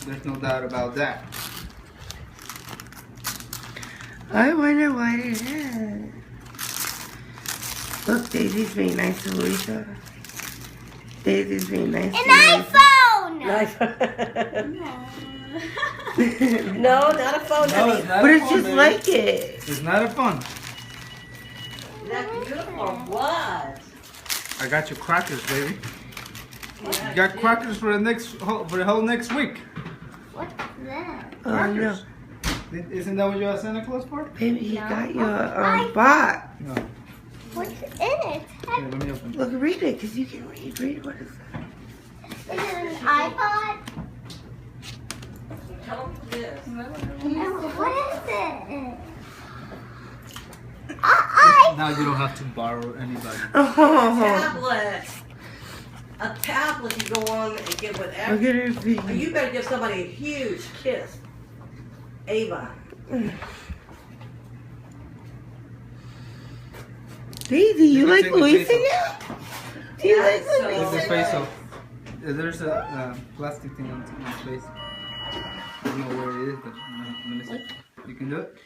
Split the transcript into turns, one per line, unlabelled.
There's no doubt about that.
I wonder what it is. Look, Daisy's being nice to Luisa. Daisy's being nice to
An iPhone!
No, not a phone,
No,
honey.
it's not
But
a
it's
phone,
just
baby.
like it.
It's not a phone.
Is that beautiful or what?
I got you crackers, baby.
Yeah,
You got crackers for the whole next week.
What's that?
Oh no.
Crackers. Isn't that what you asked Santa Claus for?
Baby, he
No.
got you a box.
No.
What's in it?
Here, let me open.
Look, read it, because you can read. Read what is that?
Is it an iPod?
Tell them this.
What is it?
Now you don't have to borrow anybody.
Oh,
Tablet. A tablet you go on and give whatever.
look at her feet.
You better give somebody a huge kiss. Ava.
Daisy, you
can
like
take the
Luisa
face
now? Do you like
so-
Take the
Luisa?
face off. There's a plastic thing on his face. I don't know where it is, but let me see. You can do it?